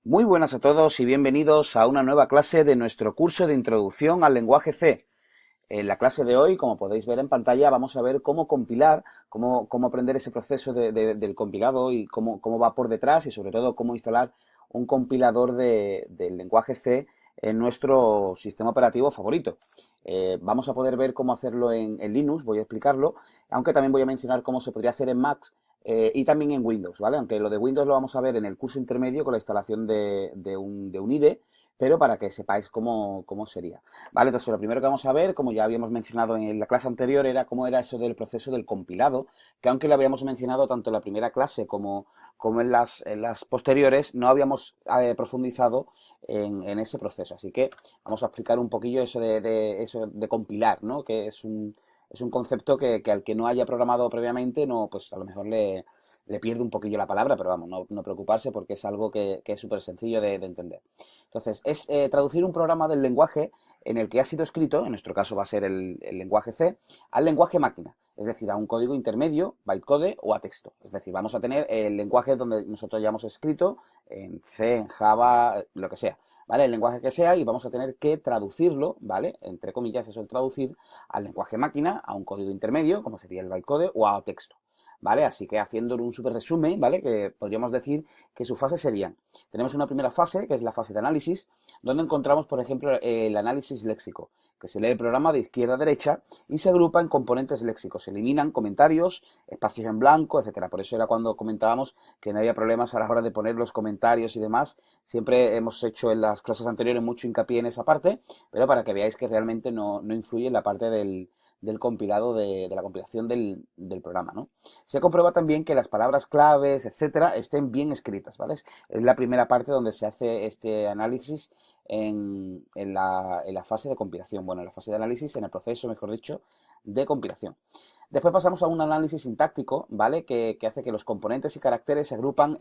Muy buenas a todos y bienvenidos a una nueva clase de nuestro curso de Introducción al Lenguaje C. En la clase de hoy, como podéis ver en pantalla, vamos a ver cómo compilar, cómo aprender ese proceso del compilado y cómo va por detrás y sobre todo cómo instalar un compilador del lenguaje C en nuestro sistema operativo favorito. Vamos a poder ver cómo hacerlo en Linux, voy a explicarlo, aunque también voy a mencionar cómo se podría hacer en Mac y también en Windows, ¿vale? Aunque lo de Windows lo vamos a ver en el curso intermedio con la instalación de un IDE, pero para que sepáis cómo sería. Vale, entonces lo primero que vamos a ver, como ya habíamos mencionado en la clase anterior, era cómo era eso del proceso del compilado, que aunque lo habíamos mencionado tanto en la primera clase como en las posteriores, no habíamos profundizado en ese proceso. Así que vamos a explicar un poquillo eso de compilar, ¿no? Que es un concepto que al que no haya programado previamente, no, pues a lo mejor le pierde un poquillo la palabra, pero vamos, no preocuparse porque es algo que es súper sencillo de entender. Entonces, es traducir un programa del lenguaje en el que ha sido escrito, en nuestro caso va a ser el lenguaje C, al lenguaje máquina, es decir, a un código intermedio, bytecode o a texto. Es decir, vamos a tener el lenguaje donde nosotros ya hemos escrito, en C, en Java, lo que sea, ¿vale? El lenguaje que sea y vamos a tener que traducirlo, ¿vale? Entre comillas, eso es traducir al lenguaje máquina, a un código intermedio, como sería el bytecode, o a texto. ¿Vale? Así que haciendo un súper resumen, ¿vale? Que podríamos decir que sus fases serían, tenemos una primera fase, que es la fase de análisis, donde encontramos, por ejemplo, el análisis léxico, que se lee el programa de izquierda a derecha y se agrupa en componentes léxicos. Se eliminan comentarios, espacios en blanco, etcétera. Por eso era cuando comentábamos que no había problemas a la hora de poner los comentarios y demás. Siempre hemos hecho en las clases anteriores mucho hincapié en esa parte, pero para que veáis que realmente no influye en la parte del compilado, de la compilación del programa, ¿no? Se comprueba también que las palabras claves, etcétera, estén bien escritas, ¿vale? Es la primera parte donde se hace este análisis en la fase de compilación, bueno, en la fase de análisis, en el proceso, mejor dicho, de compilación. Después pasamos a un análisis sintáctico, ¿vale? Que hace que los componentes y caracteres se agrupan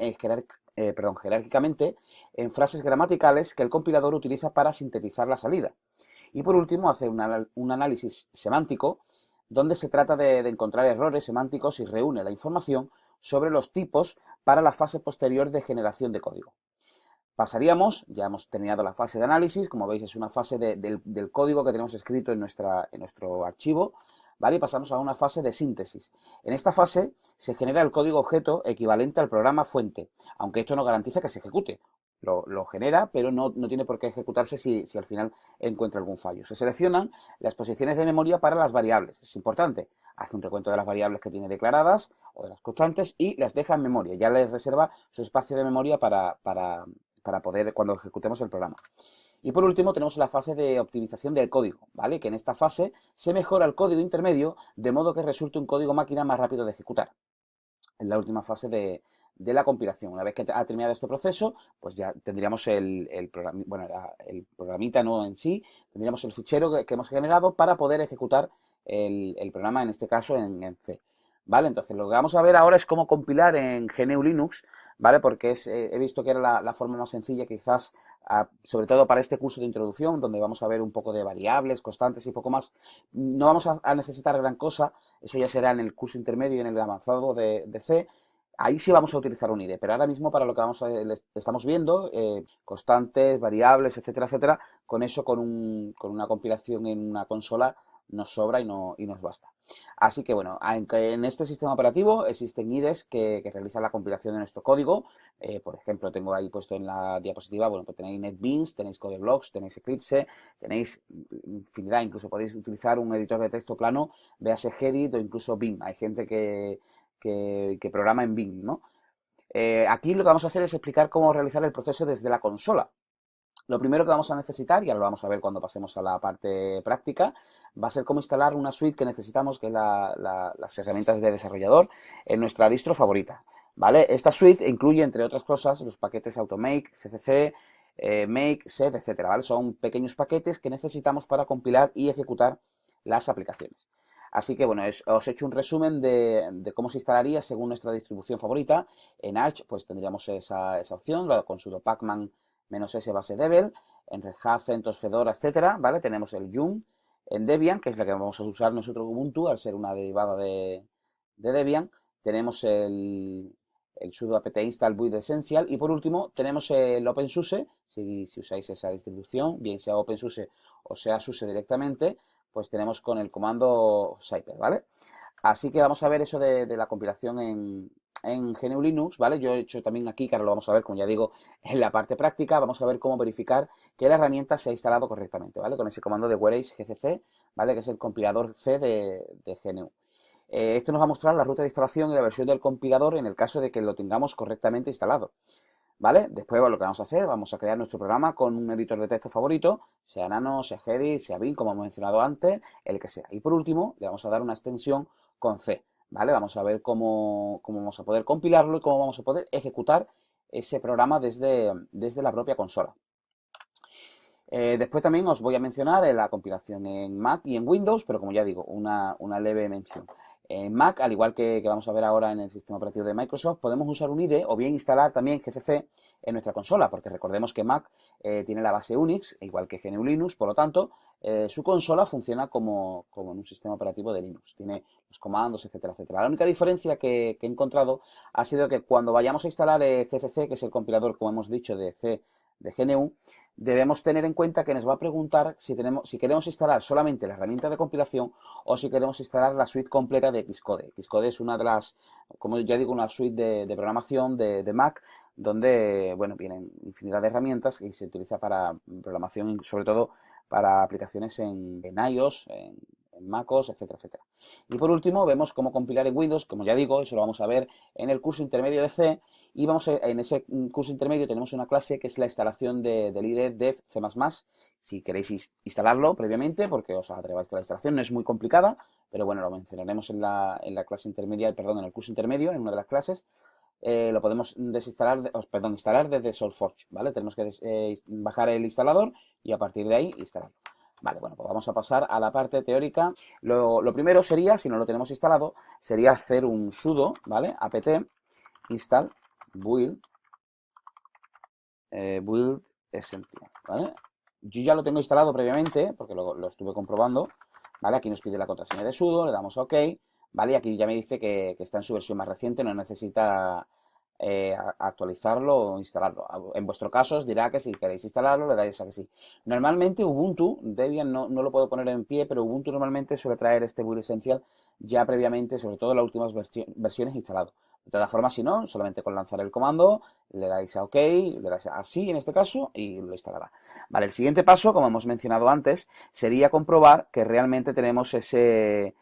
jerárquicamente en frases gramaticales que el compilador utiliza para sintetizar la salida. Y por último, hace un análisis semántico, donde se trata de encontrar errores semánticos y reúne la información sobre los tipos para la fase posterior de generación de código. Pasaríamos, ya hemos terminado la fase de análisis, como veis es una fase del código que tenemos escrito en nuestro archivo, ¿vale? Y pasamos a una fase de síntesis. En esta fase se genera el código objeto equivalente al programa fuente, aunque esto no garantiza que se ejecute. Lo genera, pero no tiene por qué ejecutarse si al final encuentra algún fallo. Se seleccionan las posiciones de memoria para las variables. Es importante. Hace un recuento de las variables que tiene declaradas o de las constantes y las deja en memoria. Ya les reserva su espacio de memoria para poder, cuando ejecutemos el programa. Y por último tenemos la fase de optimización del código, ¿vale? Que en esta fase se mejora el código intermedio de modo que resulte un código máquina más rápido de ejecutar. En la última fase de la compilación. Una vez que ha terminado este proceso, pues ya tendríamos el programita no en sí, tendríamos el fichero que hemos generado para poder ejecutar el programa, en este caso en C. ¿Vale? Entonces lo que vamos a ver ahora es cómo compilar en GNU Linux, ¿vale? Porque he visto que era la forma más sencilla quizás, sobre todo para este curso de introducción, donde vamos a ver un poco de variables, constantes y poco más. No vamos a necesitar gran cosa, eso ya será en el curso intermedio y en el avanzado de C. Ahí sí vamos a utilizar un IDE, pero ahora mismo para lo que estamos viendo, constantes, variables, etcétera, etcétera, con eso, con una compilación en una consola, nos sobra y nos basta. Así que bueno, en este sistema operativo existen IDEs que realizan la compilación de nuestro código. Por ejemplo, tengo ahí puesto en la diapositiva, bueno, pues tenéis NetBeans, tenéis CodeBlocks, tenéis Eclipse, tenéis infinidad, incluso podéis utilizar un editor de texto plano, véase Gedit o incluso Vim. Hay gente que programa en Vim, ¿no? Aquí lo que vamos a hacer es explicar cómo realizar el proceso desde la consola. Lo primero que vamos a necesitar, ya lo vamos a ver cuando pasemos a la parte práctica, va a ser cómo instalar una suite que necesitamos, que es las herramientas de desarrollador, en nuestra distro favorita. ¿Vale? Esta suite incluye, entre otras cosas, los paquetes Automake, CCC, Make, Set, etcétera. ¿Vale? Son pequeños paquetes que necesitamos para compilar y ejecutar las aplicaciones. Así que bueno, os he hecho un resumen de cómo se instalaría según nuestra distribución favorita. En Arch pues tendríamos esa opción, con sudo pacman -s base Devel, en Red Hat, CentOS, Fedora, etcétera, ¿vale? Tenemos el Yum en Debian, que es la que vamos a usar nosotros Ubuntu, al ser una derivada de Debian. Tenemos el sudo apt install build essential. Y por último tenemos el OpenSUSE, si usáis esa distribución, bien sea OpenSUSE o sea SUSE directamente, pues tenemos con el comando Zyper, ¿vale? Así que vamos a ver eso de la compilación en GNU Linux, ¿vale? Yo he hecho también aquí, que ahora lo vamos a ver, como ya digo, en la parte práctica, vamos a ver cómo verificar que la herramienta se ha instalado correctamente, ¿vale? Con ese comando de whereas gcc, ¿vale? Que es el compilador C de GNU. Esto nos va a mostrar la ruta de instalación y la versión del compilador en el caso de que lo tengamos correctamente instalado, ¿vale? Después lo que vamos a hacer, vamos a crear nuestro programa con un editor de texto favorito, sea Nano, sea Gedit, sea Vim, como hemos mencionado antes, el que sea. Y por último, le vamos a dar una extensión con C, ¿vale? Vamos a ver cómo vamos a poder compilarlo y cómo vamos a poder ejecutar ese programa desde la propia consola. Después también os voy a mencionar la compilación en Mac y en Windows, pero como ya digo, una leve mención. En Mac, al igual que vamos a ver ahora en el sistema operativo de Microsoft, podemos usar un IDE o bien instalar también GCC en nuestra consola, porque recordemos que Mac tiene la base Unix, igual que GNU Linux, por lo tanto, su consola funciona como en un sistema operativo de Linux. Tiene los comandos, etcétera, etcétera. La única diferencia que he encontrado ha sido que cuando vayamos a instalar GCC, que es el compilador, como hemos dicho, de C de GNU, debemos tener en cuenta que nos va a preguntar si queremos instalar solamente la herramienta de compilación o si queremos instalar la suite completa de Xcode. Xcode es una de las, como ya digo, una suite de programación de Mac, donde, bueno, vienen infinidad de herramientas y se utiliza para programación y sobre todo para aplicaciones en iOS, en MacOS, etcétera, etcétera. Y por último, vemos cómo compilar en Windows, como ya digo, eso lo vamos a ver en el curso intermedio de C. Y en ese curso intermedio tenemos una clase que es la instalación del IDE dev C++. Si queréis instalarlo previamente, porque os atreváis con la instalación, no es muy complicada, pero bueno, lo mencionaremos en la clase intermedia, perdón, en el curso intermedio, en una de las clases. Lo podemos instalar desde SourceForge, ¿vale? Tenemos que bajar el instalador y a partir de ahí instalarlo. Vale, bueno, pues vamos a pasar a la parte teórica. Lo primero sería, si no lo tenemos instalado, sería hacer un sudo, ¿vale? apt install build essential, ¿vale? Yo ya lo tengo instalado previamente, porque lo estuve comprobando, ¿vale? Aquí nos pide la contraseña de sudo, le damos a OK, ¿vale? Y aquí ya me dice que está en su versión más reciente, no necesita actualizarlo o instalarlo. En vuestro caso os dirá que si queréis instalarlo, le dais a que sí. Normalmente Ubuntu, Debian no lo puedo poner en pie, pero Ubuntu normalmente suele traer este build essential ya previamente, sobre todo en las últimas versiones instalado. De todas formas, si no, solamente con lanzar el comando, le dais a OK, le dais a sí en este caso y lo instalará. Vale, el siguiente paso, como hemos mencionado antes, sería comprobar que realmente tenemos esa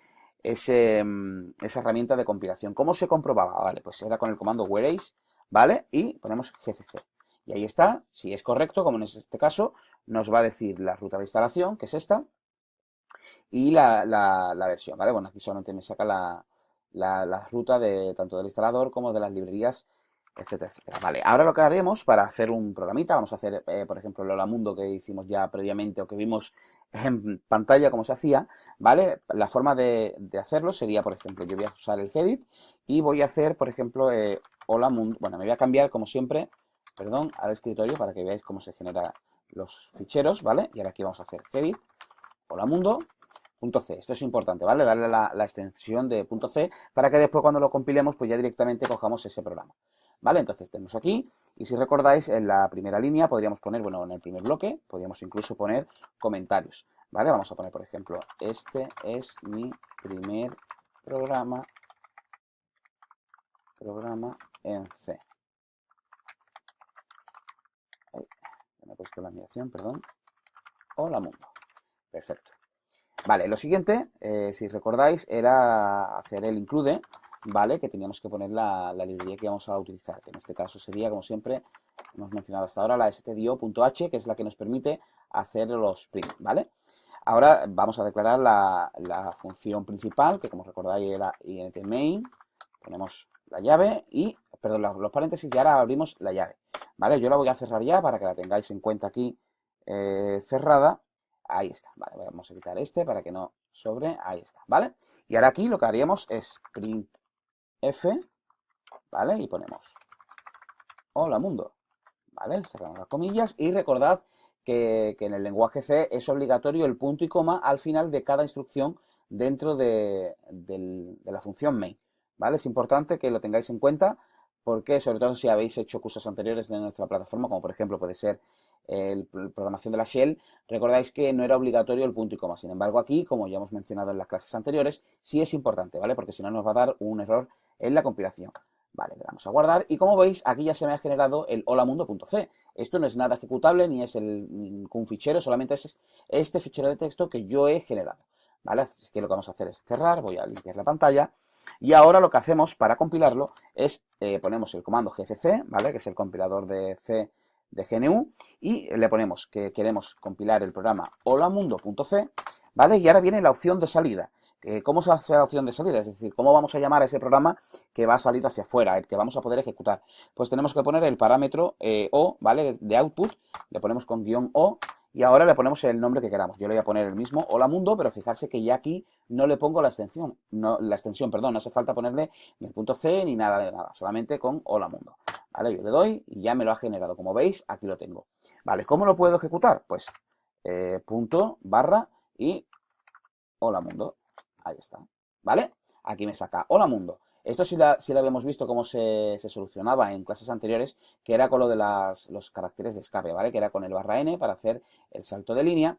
herramienta de compilación. ¿Cómo se comprobaba? Vale, pues era con el comando whereas, ¿vale? Y ponemos gcc. Y ahí está, si es correcto, como en este caso, nos va a decir la ruta de instalación, que es esta, y la versión, ¿vale? Bueno, aquí solamente me saca la ruta tanto del instalador como de las librerías, etcétera, etcétera. Vale, ahora lo que haremos para hacer un programita, vamos a hacer, por ejemplo, el Hola Mundo que hicimos ya previamente o que vimos en pantalla cómo se hacía, ¿vale? La forma de hacerlo sería, por ejemplo, yo voy a usar el Gedit y voy a hacer, por ejemplo, Hola Mundo. Bueno, me voy a cambiar, como siempre, perdón, al escritorio para que veáis cómo se generan los ficheros, ¿vale? Y ahora aquí vamos a hacer Gedit, Hola Mundo. .c. Esto es importante, ¿vale? Darle la extensión de .c para que después cuando lo compilemos, pues ya directamente cojamos ese programa. ¿Vale? Entonces tenemos aquí, y si recordáis, en la primera línea podríamos poner, bueno, en el primer bloque, podríamos incluso poner comentarios, ¿vale? Vamos a poner, por ejemplo, este es mi primer programa en C. Ahí, me he puesto la animación, perdón. Hola mundo. Perfecto. Vale, lo siguiente, si recordáis, era hacer el include, ¿vale? Que teníamos que poner la librería que vamos a utilizar, que en este caso sería, como siempre, hemos mencionado hasta ahora, la stdio.h, que es la que nos permite hacer los print, ¿vale? Ahora vamos a declarar la función principal, que como recordáis era int main, ponemos la llave y, perdón, los paréntesis y ahora abrimos la llave, ¿vale? Yo la voy a cerrar ya para que la tengáis en cuenta aquí cerrada. Ahí está, vale, vamos a quitar este para que no sobre, ahí está, ¿vale? Y ahora aquí lo que haríamos es printf, ¿vale? Y ponemos hola mundo, ¿vale? Cerramos las comillas y recordad que en el lenguaje C es obligatorio el punto y coma al final de cada instrucción dentro de la función main, ¿vale? Es importante que lo tengáis en cuenta ¿Por qué? Sobre todo si habéis hecho cursos anteriores de nuestra plataforma, como por ejemplo puede ser programación de la Shell, recordáis que no era obligatorio el punto y coma. Sin embargo, aquí, como ya hemos mencionado en las clases anteriores, sí es importante, ¿vale? Porque si no nos va a dar un error en la compilación. Vale, le damos a guardar y como veis, aquí ya se me ha generado el holamundo.c. Esto no es nada ejecutable ni es ningún fichero, solamente es este fichero de texto que yo he generado. ¿Vale? Así que lo que vamos a hacer es cerrar, voy a limpiar la pantalla. Y ahora lo que hacemos para compilarlo es ponemos el comando gcc, ¿vale? Que es el compilador de C de GNU, y le ponemos que queremos compilar el programa holamundo.c, ¿vale? Y ahora viene la opción de salida. ¿Cómo se hace la opción de salida? Es decir, ¿cómo vamos a llamar a ese programa que va a salir hacia afuera, el que vamos a poder ejecutar? Pues tenemos que poner el parámetro O, ¿vale? De output, le ponemos con guión O, y ahora le ponemos el nombre que queramos. Yo le voy a poner el mismo Hola Mundo, pero fijarse que ya aquí no le pongo la extensión, no hace falta ponerle ni el punto C ni nada de nada, solamente con Hola Mundo. ¿Vale? Yo le doy y ya me lo ha generado. Como veis, aquí lo tengo. ¿Vale? ¿Cómo lo puedo ejecutar? Pues punto, barra y Hola Mundo. Ahí está. ¿Vale? Aquí me saca Hola Mundo. Esto sí lo habíamos visto cómo se solucionaba en clases anteriores, que era con lo de los caracteres de escape, ¿vale? Que era con el barra N para hacer el salto de línea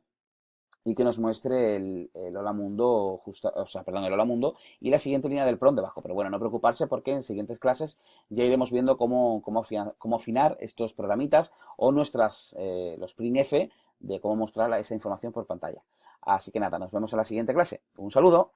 y que nos muestre el Hola Mundo, el Hola Mundo y la siguiente línea del prompt debajo. Pero bueno, no preocuparse porque en siguientes clases ya iremos viendo cómo afinar estos programitas o los printf de cómo mostrar esa información por pantalla. Así que nada, nos vemos en la siguiente clase. Un saludo.